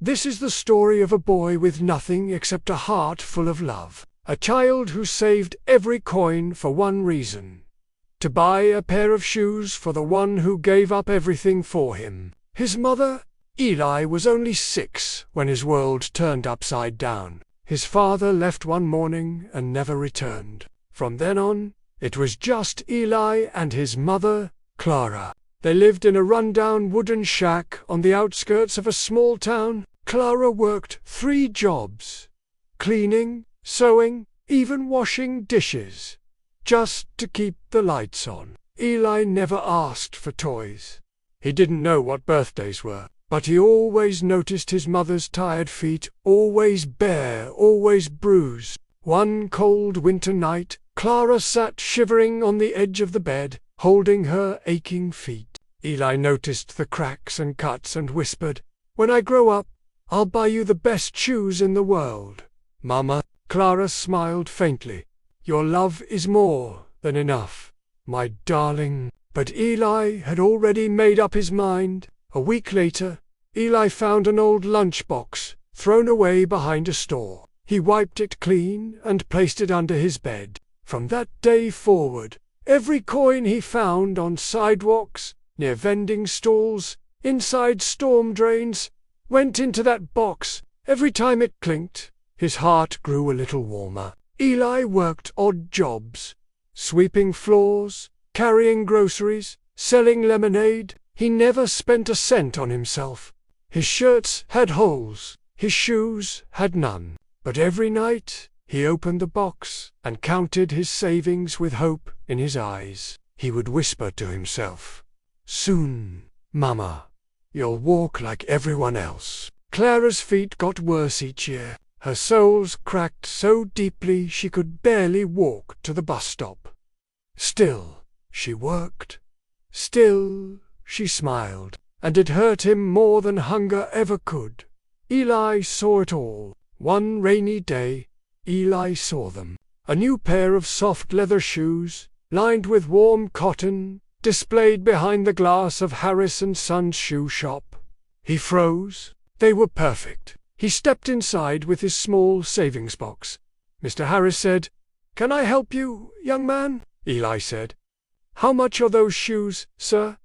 This is the story of a boy with nothing except a heart full of love. A child who saved every coin for one reason: to buy a pair of shoes for the one who gave up everything for him. His mother, Eli, was only 6 when his world turned upside down. His father left one morning and never returned. From then on, it was just Eli and his mother, Clara. They lived in a rundown wooden shack on the outskirts of a small town. Clara worked 3 jobs: cleaning, sewing, even washing dishes, just to keep the lights on. Eli never asked for toys. He didn't know what birthdays were, but he always noticed his mother's tired feet, always bare, always bruised. One cold winter night, Clara sat shivering on the edge of the bed, holding her aching feet. Eli noticed the cracks and cuts and whispered, "When I grow up, I'll buy you the best shoes in the world." "Mama," Clara smiled faintly, "your love is more than enough, my darling." But Eli had already made up his mind. A week later, Eli found an old lunchbox thrown away behind a store. He wiped it clean and placed it under his bed. From that day forward, every coin he found on sidewalks, near vending stalls, inside storm drains, went into that box. Every time it clinked, his heart grew a little warmer. Eli worked odd jobs: sweeping floors, carrying groceries, selling lemonade. He never spent a cent on himself. His shirts had holes, his shoes had none. But every night he opened the box and counted his savings with hope in his eyes. He would whisper to himself, "Soon, Mama, you'll walk like everyone else." Clara's feet got worse each year. Her soles cracked so deeply she could barely walk to the bus stop. Still, she worked. Still, she smiled. And it hurt him more than hunger ever could. Eli saw it all. One rainy day, Eli saw them. A new pair of soft leather shoes, lined with warm cotton, displayed behind the glass of Harris & Son's shoe shop. He froze. They were perfect. He stepped inside with his small savings box. Mr. Harris said, "Can I help you, young man?" Eli said, "How much are those shoes, sir?"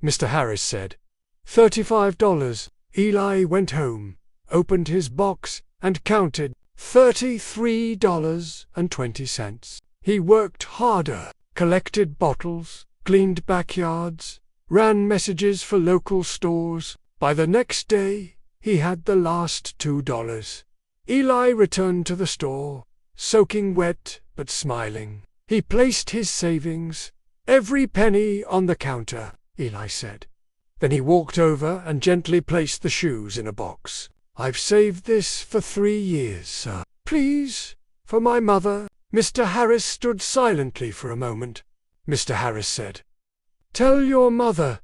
Mr. Harris said, $35. Eli went home, opened his box, and counted $33.20. He worked harder, collected bottles, cleaned backyards, ran messages for local stores. By the next day, he had the last $2. Eli returned to the store, soaking wet but smiling. He placed his savings, every penny, on the counter. Eli said. Then he walked over and gently placed the shoes in a box. "I've saved this for 3 years, sir. Please, for my mother." Mr. Harris stood silently for a moment. Mr. Harris said, "Tell your mother."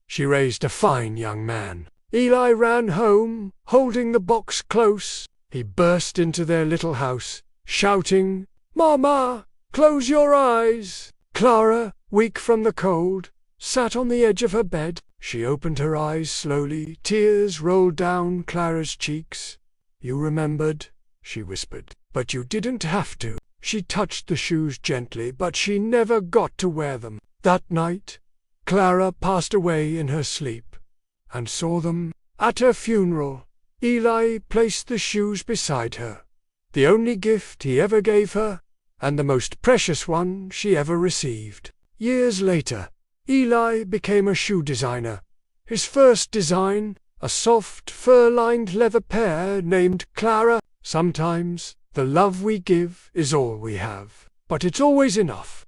She raised a fine young man. Eli ran home, holding the box close. He burst into their little house, shouting, "Mama, close your eyes." Clara, weak from the cold, sat on the edge of her bed. She opened her eyes slowly. Tears rolled down Clara's cheeks. "You remembered," she whispered. "But you didn't have to." She touched the shoes gently, but she never got to wear them. That night, Clara passed away in her sleep, and saw them. At her funeral, Eli placed the shoes beside her, the only gift he ever gave her, and the most precious one she ever received. Years later, Eli became a shoe designer. His first design, a soft, fur-lined leather pair named Clara. Sometimes, the love we give is all we have, but it's always enough.